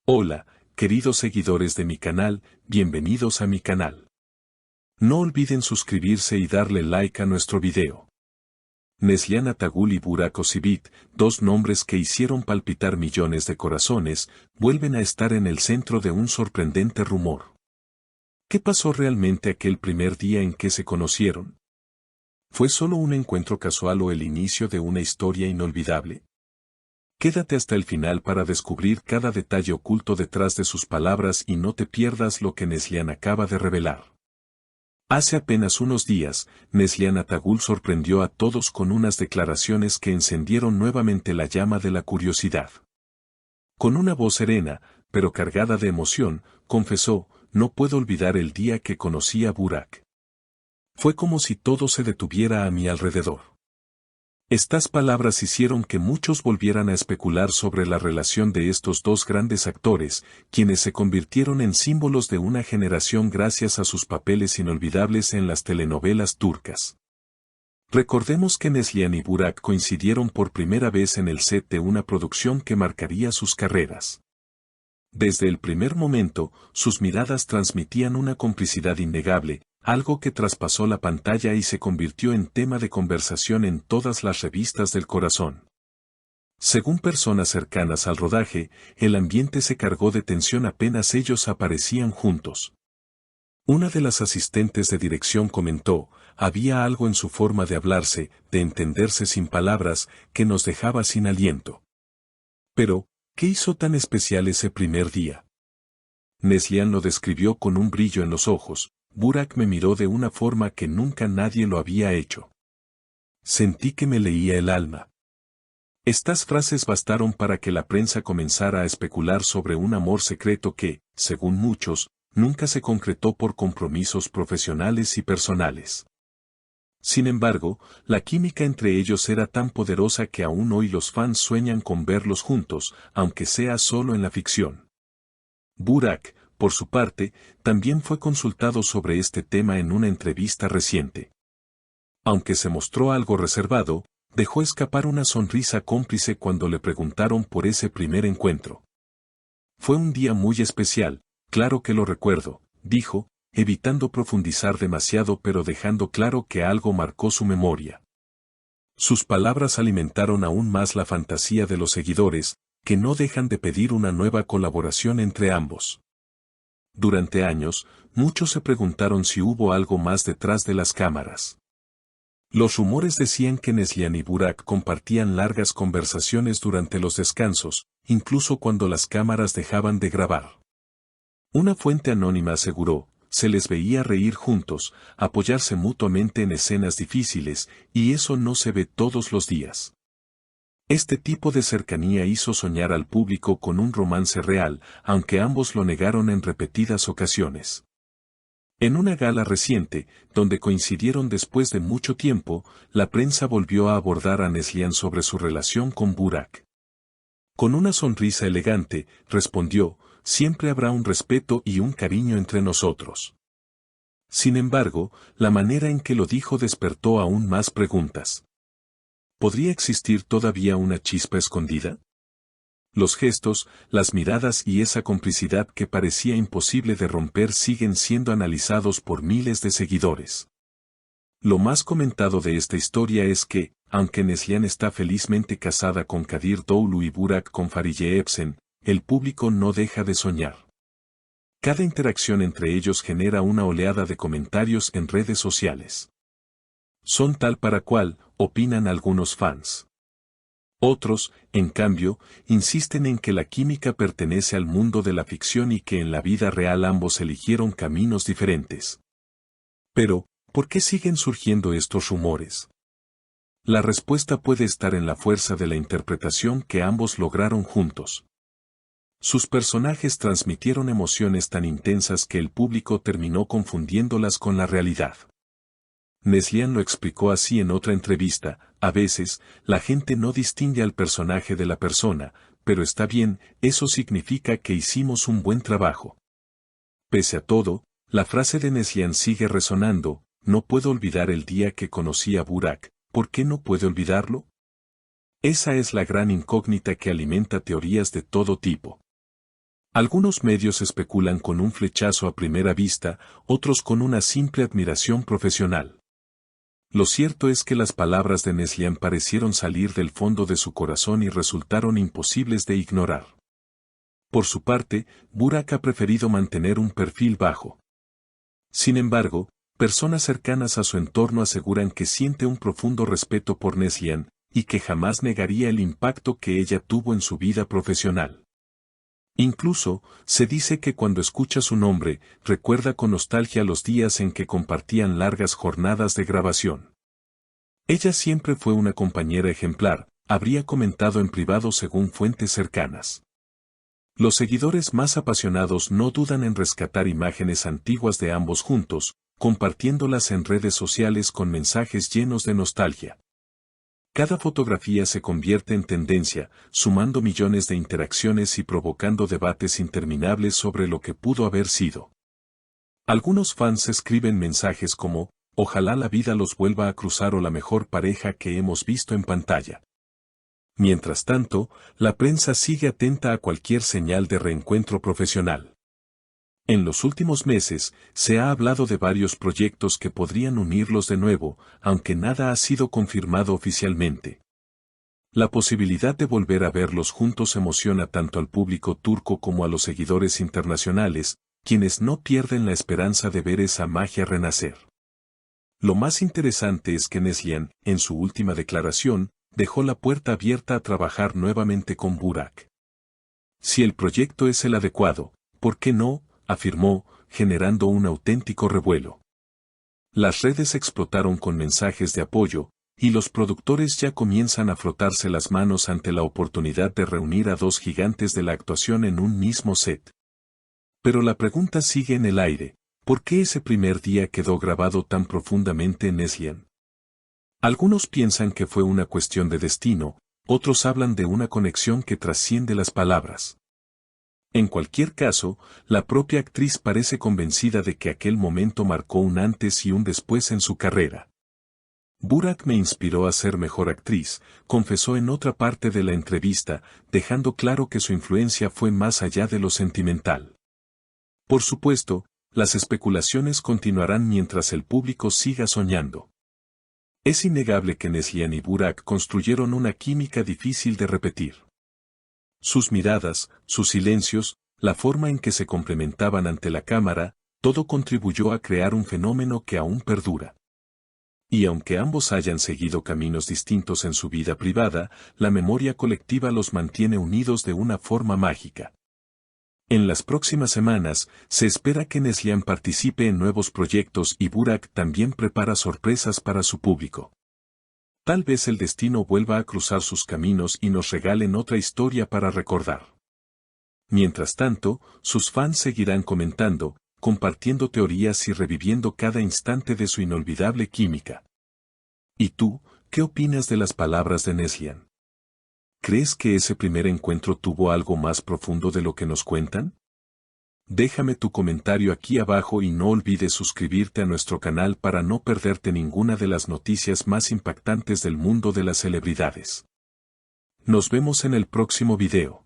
Hola, queridos seguidores de mi canal, bienvenidos a mi canal. No olviden suscribirse y darle like a nuestro video. Neslihan Atagul y Burak Özçivit, dos nombres que hicieron palpitar millones de corazones, vuelven a estar en el centro de un sorprendente rumor. ¿Qué pasó realmente aquel primer día en que se conocieron? ¿Fue solo un encuentro casual o el inicio de una historia inolvidable? Quédate hasta el final para descubrir cada detalle oculto detrás de sus palabras y no te pierdas lo que Neslihan acaba de revelar. Hace apenas unos días, Neslihan Atagul sorprendió a todos con unas declaraciones que encendieron nuevamente la llama de la curiosidad. Con una voz serena, pero cargada de emoción, confesó: "No puedo olvidar el día que conocí a Burak. Fue como si todo se detuviera a mi alrededor". Estas palabras hicieron que muchos volvieran a especular sobre la relación de estos dos grandes actores, quienes se convirtieron en símbolos de una generación gracias a sus papeles inolvidables en las telenovelas turcas. Recordemos que Neslihan y Burak coincidieron por primera vez en el set de una producción que marcaría sus carreras. Desde el primer momento, sus miradas transmitían una complicidad innegable, algo que traspasó la pantalla y se convirtió en tema de conversación en todas las revistas del corazón. Según personas cercanas al rodaje, el ambiente se cargó de tensión apenas ellos aparecían juntos. Una de las asistentes de dirección comentó: "Había algo en su forma de hablarse, de entenderse sin palabras, que nos dejaba sin aliento". Pero, ¿qué hizo tan especial ese primer día? Neslihan lo describió con un brillo en los ojos: "Burak me miró de una forma que nunca nadie lo había hecho. Sentí que me leía el alma". Estas frases bastaron para que la prensa comenzara a especular sobre un amor secreto que, según muchos, nunca se concretó por compromisos profesionales y personales. Sin embargo, la química entre ellos era tan poderosa que aún hoy los fans sueñan con verlos juntos, aunque sea solo en la ficción. Burak, por su parte, también fue consultado sobre este tema en una entrevista reciente. Aunque se mostró algo reservado, dejó escapar una sonrisa cómplice cuando le preguntaron por ese primer encuentro. "Fue un día muy especial, claro que lo recuerdo", dijo, evitando profundizar demasiado pero dejando claro que algo marcó su memoria. Sus palabras alimentaron aún más la fantasía de los seguidores, que no dejan de pedir una nueva colaboración entre ambos. Durante años, muchos se preguntaron si hubo algo más detrás de las cámaras. Los rumores decían que Neslihan y Burak compartían largas conversaciones durante los descansos, incluso cuando las cámaras dejaban de grabar. Una fuente anónima aseguró: "Se les veía reír juntos, apoyarse mutuamente en escenas difíciles, y eso no se ve todos los días". Este tipo de cercanía hizo soñar al público con un romance real, aunque ambos lo negaron en repetidas ocasiones. En una gala reciente, donde coincidieron después de mucho tiempo, la prensa volvió a abordar a Neslihan sobre su relación con Burak. Con una sonrisa elegante, respondió: "Siempre habrá un respeto y un cariño entre nosotros". Sin embargo, la manera en que lo dijo despertó aún más preguntas. ¿Podría existir todavía una chispa escondida? Los gestos, las miradas y esa complicidad que parecía imposible de romper siguen siendo analizados por miles de seguidores. Lo más comentado de esta historia es que, aunque Neslihan está felizmente casada con Kadir Doğulu y Burak con Fariye Evcen, el público no deja de soñar. Cada interacción entre ellos genera una oleada de comentarios en redes sociales. "Son tal para cual", opinan algunos fans. Otros, en cambio, insisten en que la química pertenece al mundo de la ficción y que en la vida real ambos eligieron caminos diferentes. Pero, ¿por qué siguen surgiendo estos rumores? La respuesta puede estar en la fuerza de la interpretación que ambos lograron juntos. Sus personajes transmitieron emociones tan intensas que el público terminó confundiéndolas con la realidad. Neslihan lo explicó así en otra entrevista: "A veces, la gente no distingue al personaje de la persona, pero está bien, eso significa que hicimos un buen trabajo". Pese a todo, la frase de Neslihan sigue resonando: "No puedo olvidar el día que conocí a Burak". ¿Por qué no puede olvidarlo? Esa es la gran incógnita que alimenta teorías de todo tipo. Algunos medios especulan con un flechazo a primera vista, otros con una simple admiración profesional. Lo cierto es que las palabras de Neslihan parecieron salir del fondo de su corazón y resultaron imposibles de ignorar. Por su parte, Burak ha preferido mantener un perfil bajo. Sin embargo, personas cercanas a su entorno aseguran que siente un profundo respeto por Neslihan, y que jamás negaría el impacto que ella tuvo en su vida profesional. Incluso, se dice que cuando escucha su nombre, recuerda con nostalgia los días en que compartían largas jornadas de grabación. Ella siempre fue una compañera ejemplar, habría comentado en privado según fuentes cercanas. Los seguidores más apasionados no dudan en rescatar imágenes antiguas de ambos juntos, compartiéndolas en redes sociales con mensajes llenos de nostalgia. Cada fotografía se convierte en tendencia, sumando millones de interacciones y provocando debates interminables sobre lo que pudo haber sido. Algunos fans escriben mensajes como, ojalá la vida los vuelva a cruzar o la mejor pareja que hemos visto en pantalla. Mientras tanto, la prensa sigue atenta a cualquier señal de reencuentro profesional. En los últimos meses, se ha hablado de varios proyectos que podrían unirlos de nuevo, aunque nada ha sido confirmado oficialmente. La posibilidad de volver a verlos juntos emociona tanto al público turco como a los seguidores internacionales, quienes no pierden la esperanza de ver esa magia renacer. Lo más interesante es que Neslihan, en su última declaración, dejó la puerta abierta a trabajar nuevamente con Burak. Si el proyecto es el adecuado, ¿por qué no?, afirmó, generando un auténtico revuelo. Las redes explotaron con mensajes de apoyo, y los productores ya comienzan a frotarse las manos ante la oportunidad de reunir a dos gigantes de la actuación en un mismo set. Pero la pregunta sigue en el aire, ¿por qué ese primer día quedó grabado tan profundamente en Neslihan? Algunos piensan que fue una cuestión de destino, otros hablan de una conexión que trasciende las palabras. En cualquier caso, la propia actriz parece convencida de que aquel momento marcó un antes y un después en su carrera. Burak me inspiró a ser mejor actriz, confesó en otra parte de la entrevista, dejando claro que su influencia fue más allá de lo sentimental. Por supuesto, las especulaciones continuarán mientras el público siga soñando. Es innegable que Neslihan y Burak construyeron una química difícil de repetir. Sus miradas, sus silencios, la forma en que se complementaban ante la cámara, todo contribuyó a crear un fenómeno que aún perdura. Y aunque ambos hayan seguido caminos distintos en su vida privada, la memoria colectiva los mantiene unidos de una forma mágica. En las próximas semanas, se espera que Neslihan participe en nuevos proyectos y Burak también prepara sorpresas para su público. Tal vez el destino vuelva a cruzar sus caminos y nos regalen otra historia para recordar. Mientras tanto, sus fans seguirán comentando, compartiendo teorías y reviviendo cada instante de su inolvidable química. ¿Y tú, qué opinas de las palabras de Neslihan? ¿Crees que ese primer encuentro tuvo algo más profundo de lo que nos cuentan? Déjame tu comentario aquí abajo y no olvides suscribirte a nuestro canal para no perderte ninguna de las noticias más impactantes del mundo de las celebridades. Nos vemos en el próximo video.